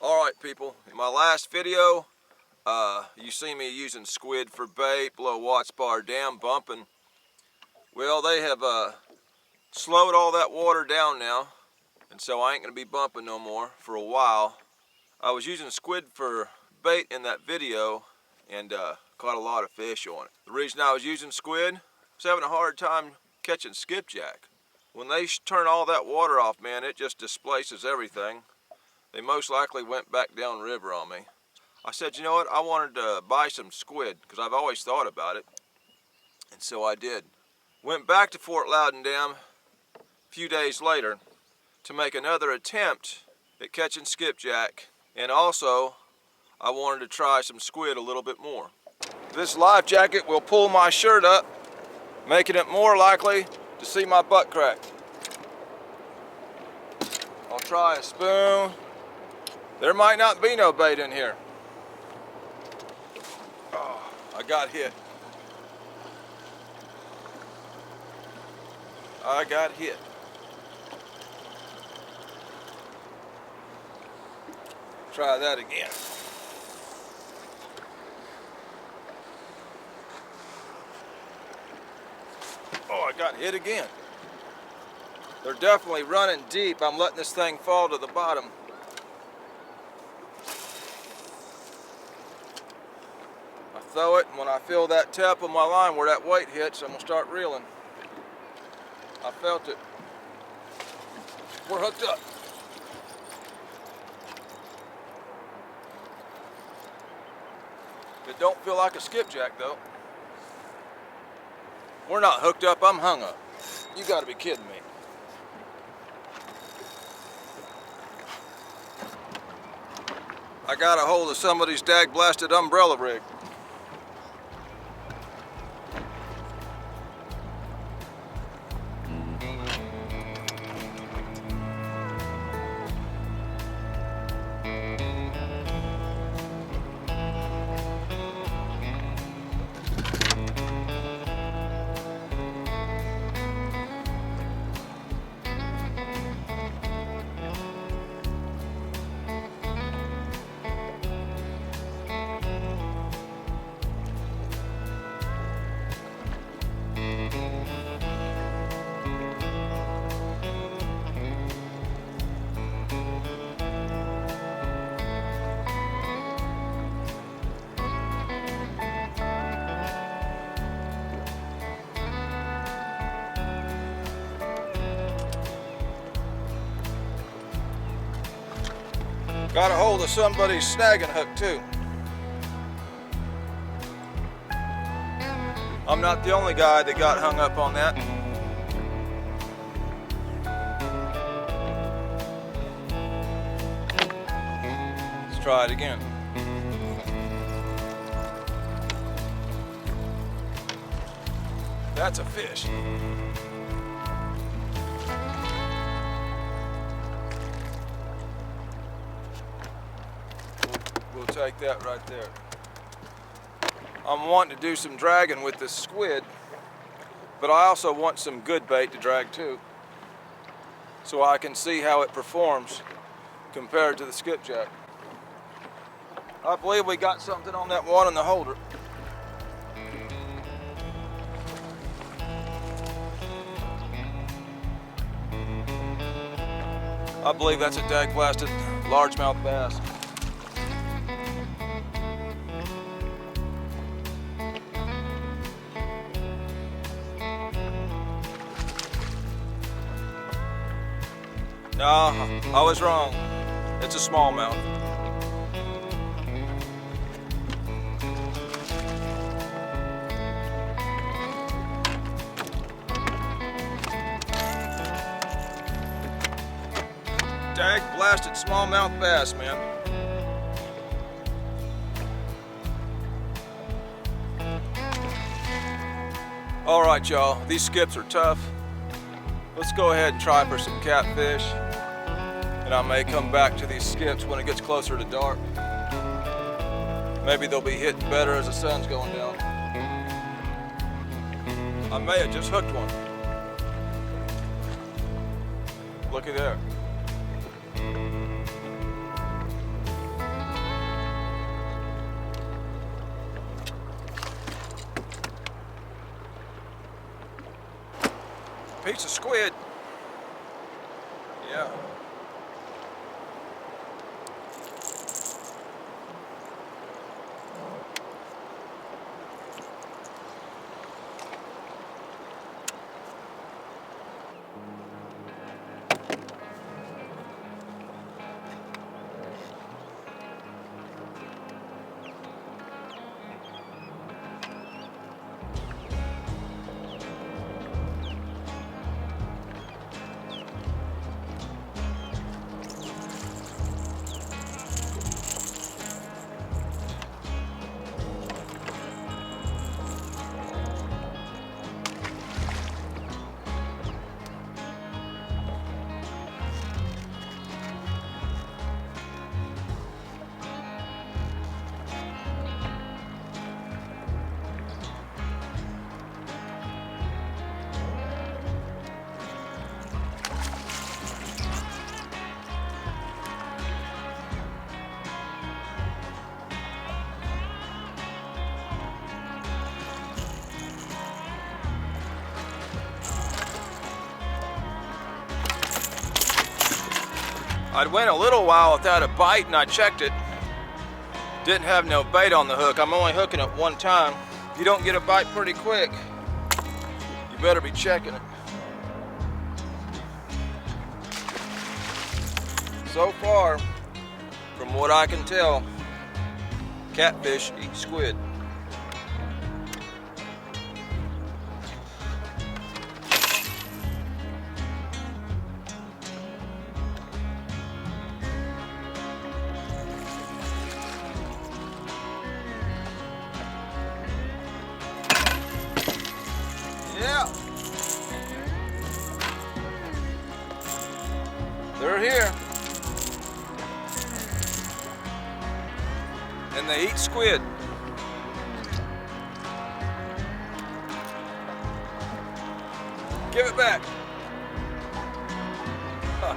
Alright people, in my last video, you see me using squid for bait below Watts Bar Dam bumping. Well, they have slowed all that water down now, and so I ain't going to be bumping no more for a while. I was using squid for bait in that video and caught a lot of fish on it. The reason I was using squid, I was having a hard time catching skipjack. When they turn all that water off, man, it just displaces everything. They most likely went back down river on me. I said, you know what, I wanted to buy some squid because I've always thought about it, and so I did. Went back to Fort Loudon Dam a few days later to make another attempt at catching skipjack, and also I wanted to try some squid a little bit more. This life jacket will pull my shirt up, making it more likely to see my butt crack. I'll try a spoon. There might not be no bait in here. Oh, I got hit. I got hit. Try that again. Oh, I got hit again. They're definitely running deep. I'm letting this thing fall to the bottom. Throw it, and when I feel that tap on my line where that weight hits, I'm gonna start reeling. I felt it. We're hooked up. It don't feel like a skipjack though. We're not hooked up, I'm hung up. You gotta be kidding me. I got a hold of somebody's dag-blasted umbrella rig. Got a hold of somebody's snagging hook too. I'm not the only guy that got hung up on that. Let's try it again. That's a fish. We'll take that right there. I'm wanting to do some dragging with this squid, but I also want some good bait to drag too, so I can see how it performs compared to the skipjack. I believe we got something on that one in the holder. I believe that's a dag-blasted largemouth bass. No, I was wrong. It's a smallmouth. Dag-blasted smallmouth bass, man. All right, y'all, these skips are tough. Let's go ahead and try for some catfish. And I may come back to these skips when it gets closer to dark. Maybe they'll be hitting better as the sun's going down. I may have just hooked one. Looky there. It's a squid. Yeah. I'd went a little while without a bite and I checked it. Didn't have no bait on the hook. I'm only hooking it one time. If you don't get a bite pretty quick, you better be checking it. So far, from what I can tell, catfish eat squid. Yeah. They're here. And they eat squid. Give it back. Huh.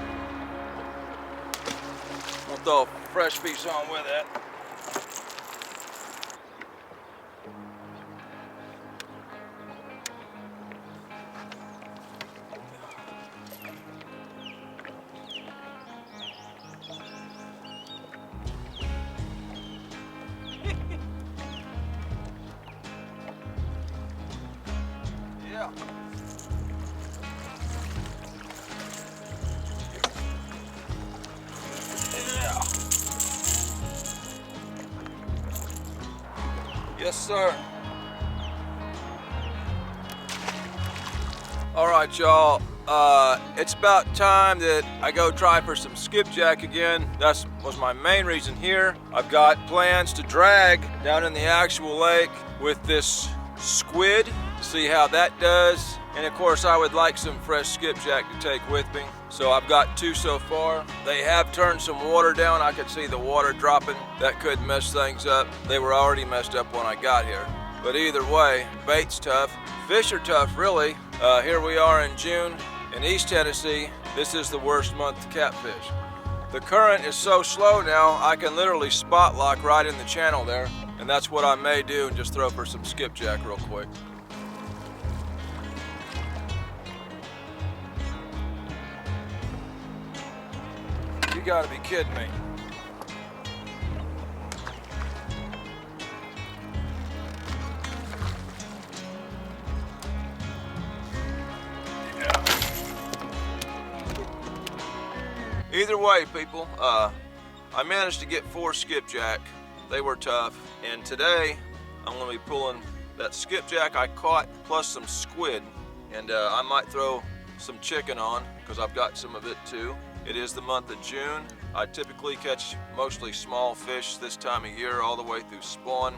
I'll throw a fresh piece on with that. Yeah. Yeah. Yes, sir. All right, y'all. It's about time that I go try for some skipjack again. That was my main reason here. I've got plans to drag down in the actual lake with this squid to see how that does. And of course, I would like some fresh skipjack to take with me. So I've got 2 so far. They have turned some water down. I could see the water dropping. That could mess things up. They were already messed up when I got here. But either way, bait's tough. Fish are tough, really. Here we are in June in East Tennessee. This is the worst month to catfish. The current is so slow now, I can literally spot lock right in the channel there. And that's what I may do, and just throw for some skipjack real quick. You gotta be kidding me. Yeah. Either way, people, I managed to get 4 skipjack. They were tough. And today, I'm gonna be pulling that skipjack I caught plus some squid. And I might throw some chicken on, because I've got some of it too. It is the month of June. I typically catch mostly small fish this time of year, all the way through spawn.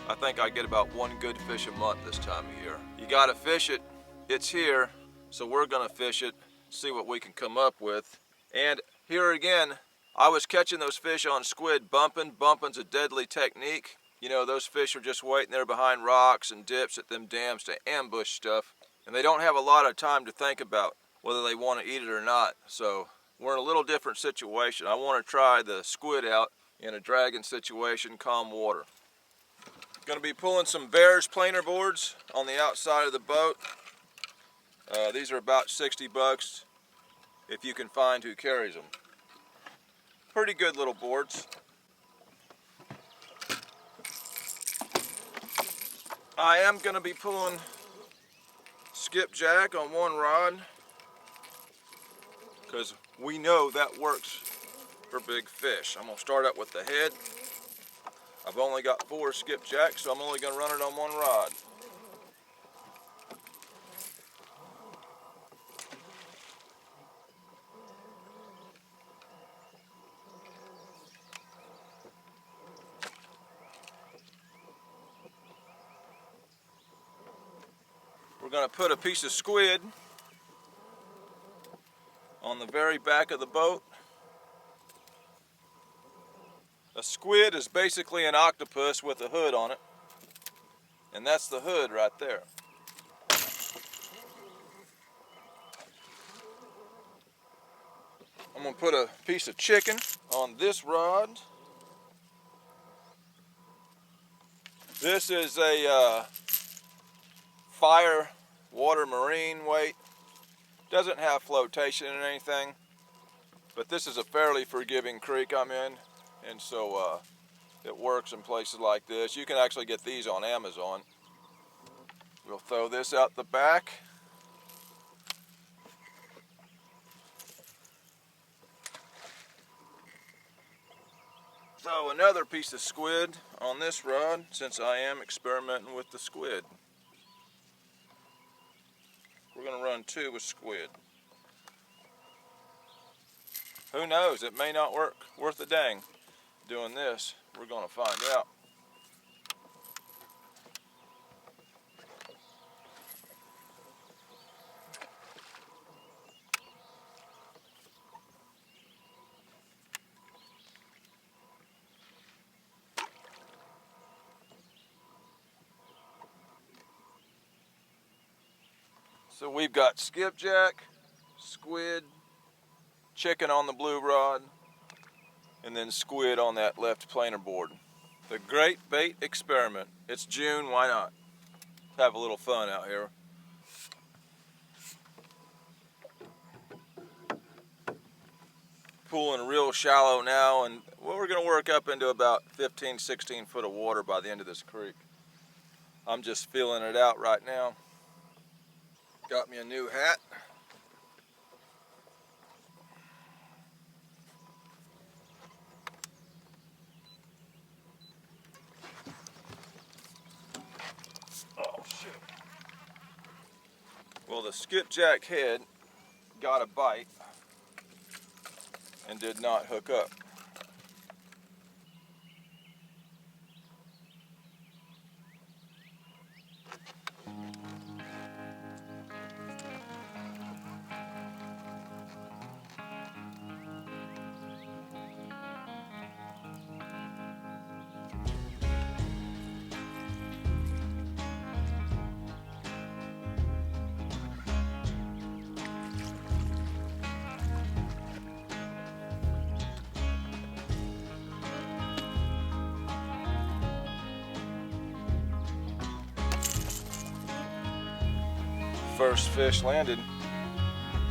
I think I get about 1 good fish a month this time of year. You gotta fish it. It's here, so we're gonna fish it, see what we can come up with. And here again, I was catching those fish on squid bumping. Bumping's a deadly technique. You know, those fish are just waiting there behind rocks and dips at them dams to ambush stuff. And they don't have a lot of time to think about whether they want to eat it or not. So we're in a little different situation. I want to try the squid out in a dragging situation, calm water. Going to be pulling some Bears planer boards on the outside of the boat. These are about 60 bucks if you can find who carries them. Pretty good little boards. I am going to be pulling skipjack on one rod because we know that works for big fish. I'm going to start up with the head. I've only got 4 skipjacks, so I'm only going to run it on one rod. We're going to put a piece of squid on the very back of the boat. A squid is basically an octopus with a hood on it, and that's the hood right there. I'm going to put a piece of chicken on this rod. This is a fire water marine weight. Doesn't have flotation or anything, but this is a fairly forgiving creek I'm in, and so it works in places like this. You can actually get these on Amazon. We'll throw this out the back. Throw another piece of squid on this rod since I am experimenting with the squid. We're going to run 2 with squid. Who knows, it may not work worth a dang doing this. We're going to find out. So we've got skipjack, squid, chicken on the blue rod, and then squid on that left planer board. The Great Bait Experiment. It's June, why not? Have a little fun out here. Pooling real shallow now, and well, we're going to work up into about 15, 16 foot of water by the end of this creek. I'm just feeling it out right now. Got me a new hat. Oh shit. Well, the skipjack head got a bite and did not hook up. First fish landed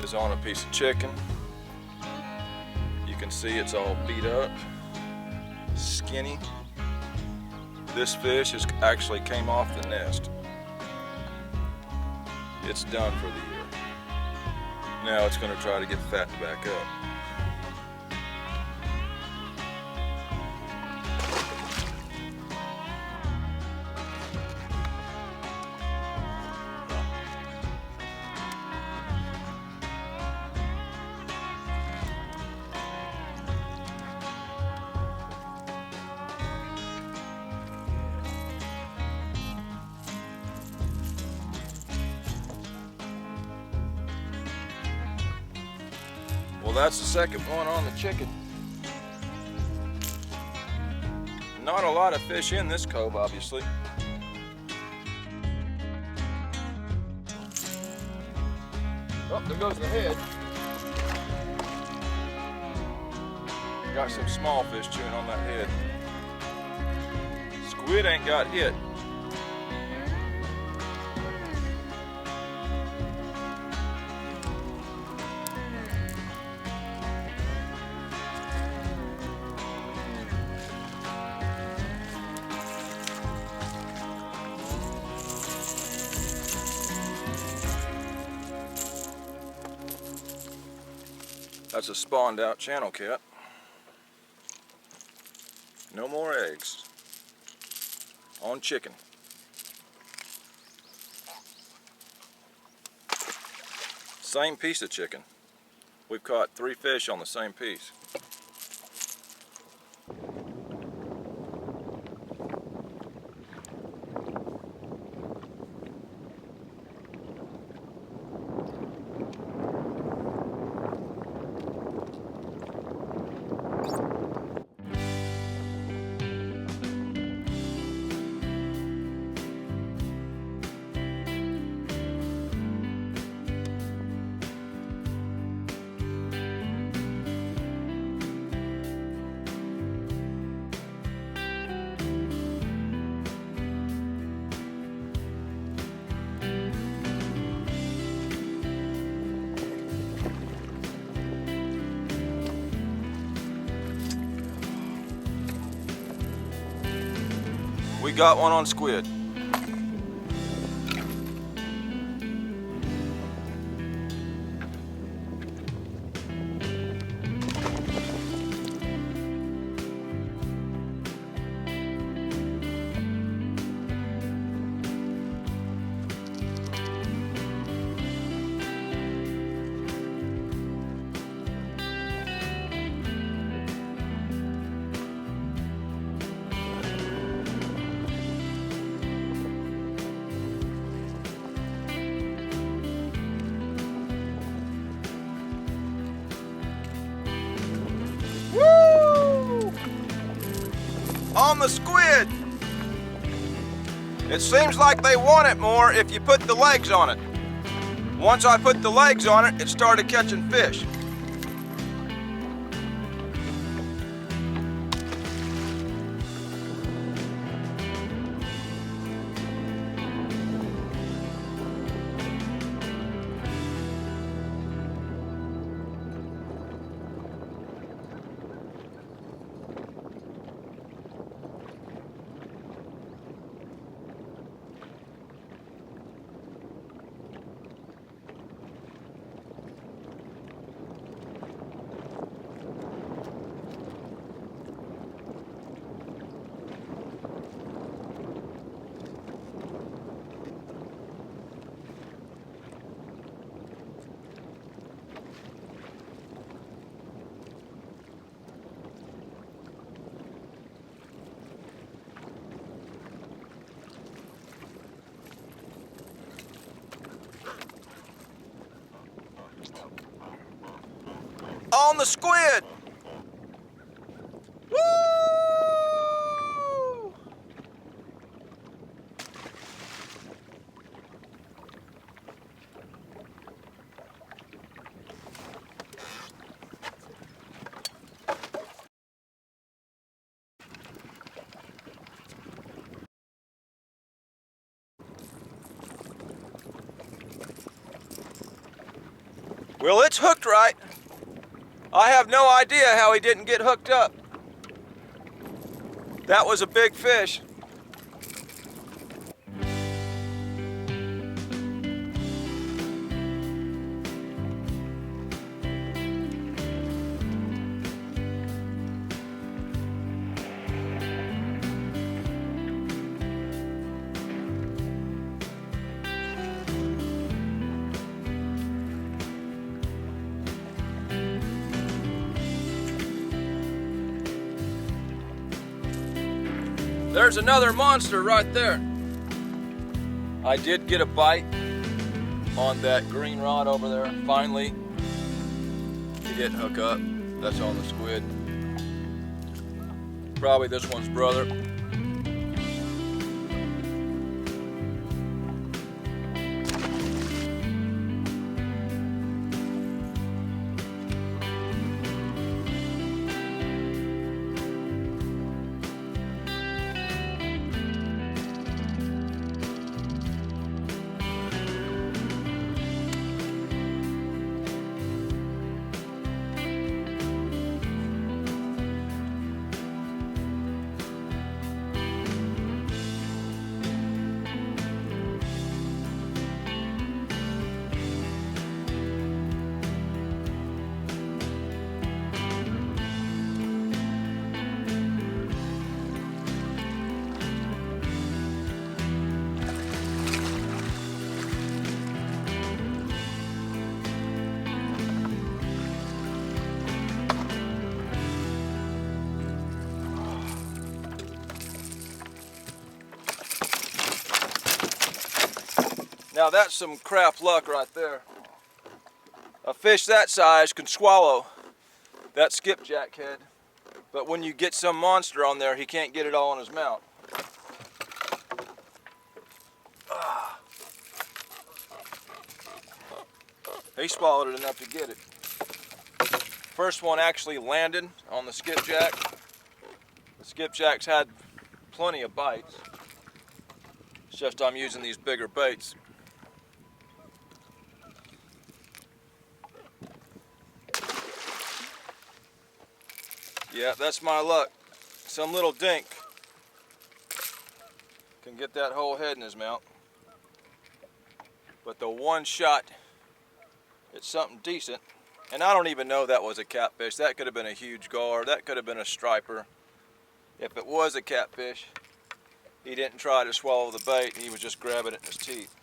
is on a piece of chicken. You can see it's all beat up, skinny. This fish actually came off the nest. It's done for the year. Now it's going to try to get fattened back up. Well, that's the second one on the chicken. Not a lot of fish in this cove, obviously. Oh, there goes the head. Got some small fish chewing on that head. Squid ain't got hit. That's a spawned out channel cat. No more eggs on chicken. Same piece of chicken. We've caught 3 fish on the same piece. We got one on squid. On the squid. It seems like they want it more if you put the legs on it. Once I put the legs on it, it started catching fish. On the squid! Woo! Well, it's hooked right. I have no idea how he didn't get hooked up. That was a big fish. There's another monster right there. I did get a bite on that green rod over there. Finally, he didn't hook up. That's on the squid. Probably this one's brother. Now that's some crap luck right there. A fish that size can swallow that skipjack head, but when you get some monster on there, he can't get it all in his mouth. He swallowed it enough to get it. First one actually landed on the skipjack. The skipjack's had plenty of bites. It's just I'm using these bigger baits. Yeah, that's my luck. Some little dink can get that whole head in his mouth. But the one shot, it's something decent. And I don't even know that was a catfish. That could have been a huge gar. That could have been a striper. If it was a catfish, he didn't try to swallow the bait. He was just grabbing it in his teeth.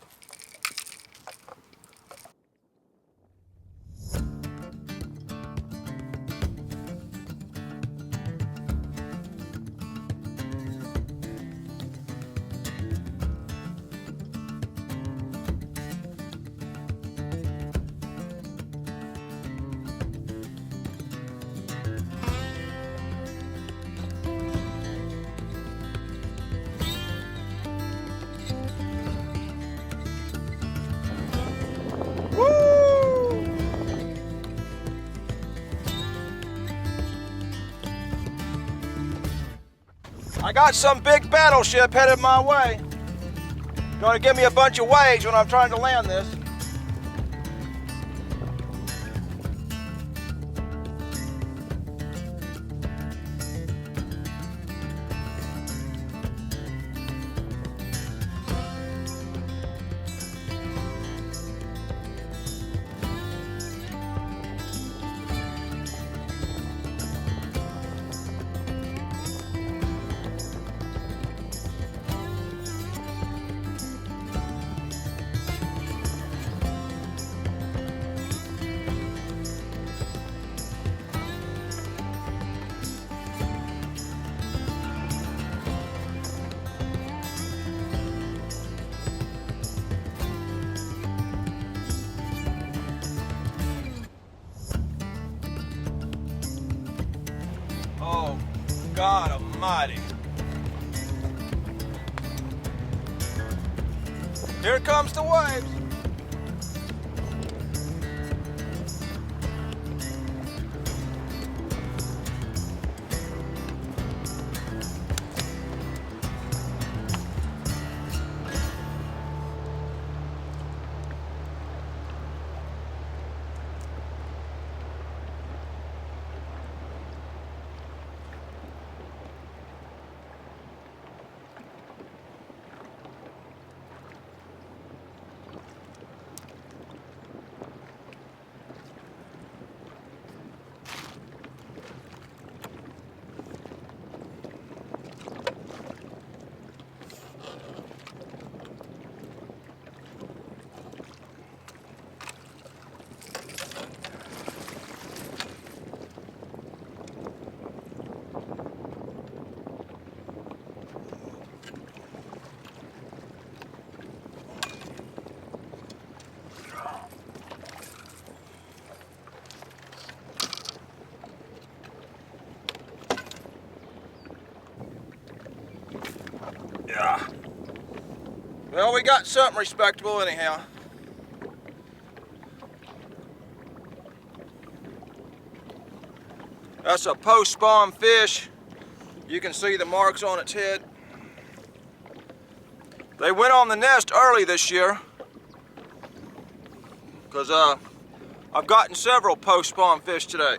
I got some big battleship headed my way. Gonna give me a bunch of waves when I'm trying to land this. Oh, God almighty. Here comes the waves. Yeah. Well, we got something respectable anyhow. That's a post-spawn fish. You can see the marks on its head. They went on the nest early this year because I've gotten several post-spawn fish today.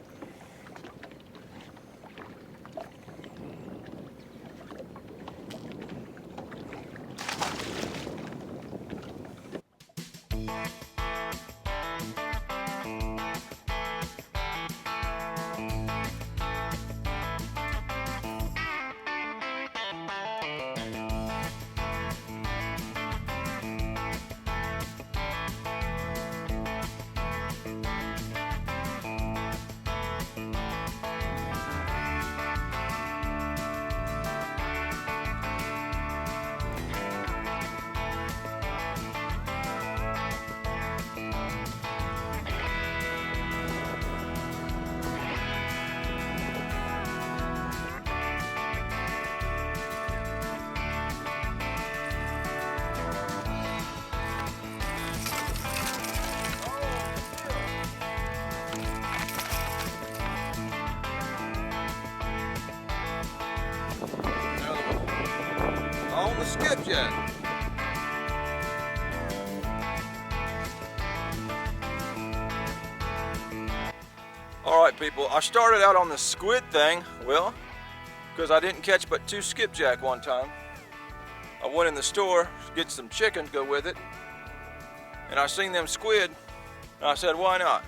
with skipjack. Alright people, I started out on the squid thing, well, because I didn't catch but 2 skipjack one time. I went in the store to get some chicken to go with it, and I seen them squid, and I said, why not?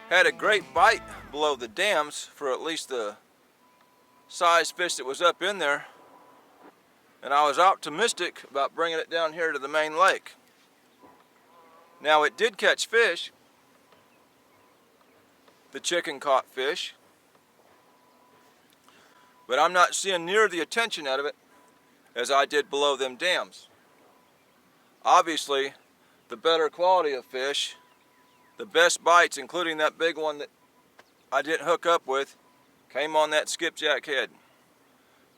Had a great bite below the dams for at least the size fish that was up in there, and I was optimistic about bringing it down here to the main lake. Now it did catch fish. The chicken caught fish, but I'm not seeing near the attention out of it as I did below them dams. Obviously, the better quality of fish, the best bites, including that big one that I didn't hook up with, came on that skipjack head.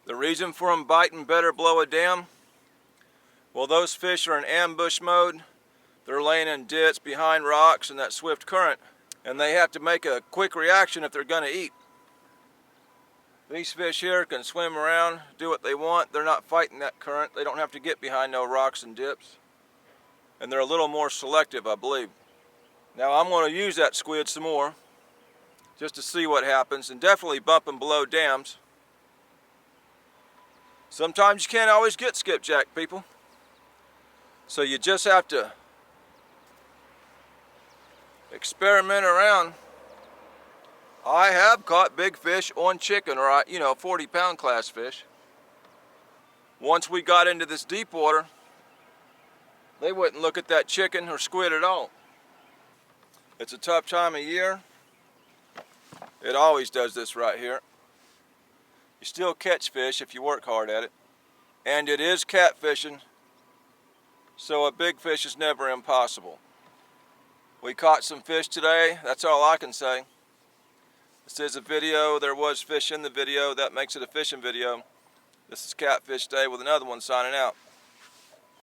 The reason for them biting better below a dam, well, those fish are in ambush mode. They're laying in ditch behind rocks in that swift current, and they have to make a quick reaction if they're going to eat. These fish here can swim around, do what they want. They're not fighting that current. They don't have to get behind no rocks and dips. And they're a little more selective, I believe. Now I'm going to use that squid some more, just to see what happens, and definitely bump them below dams. Sometimes you can't always get skipjack, people. So you just have to experiment around. I have caught big fish on chicken, or 40-pound class fish. Once we got into this deep water, they wouldn't look at that chicken or squid at all. It's a tough time of year. It always does this right here. You still catch fish if you work hard at it. And it is catfishing, so a big fish is never impossible. We caught some fish today, that's all I can say. This is a video, there was fish in the video, that makes it a fishing video. This is Catfish Day with another one signing out.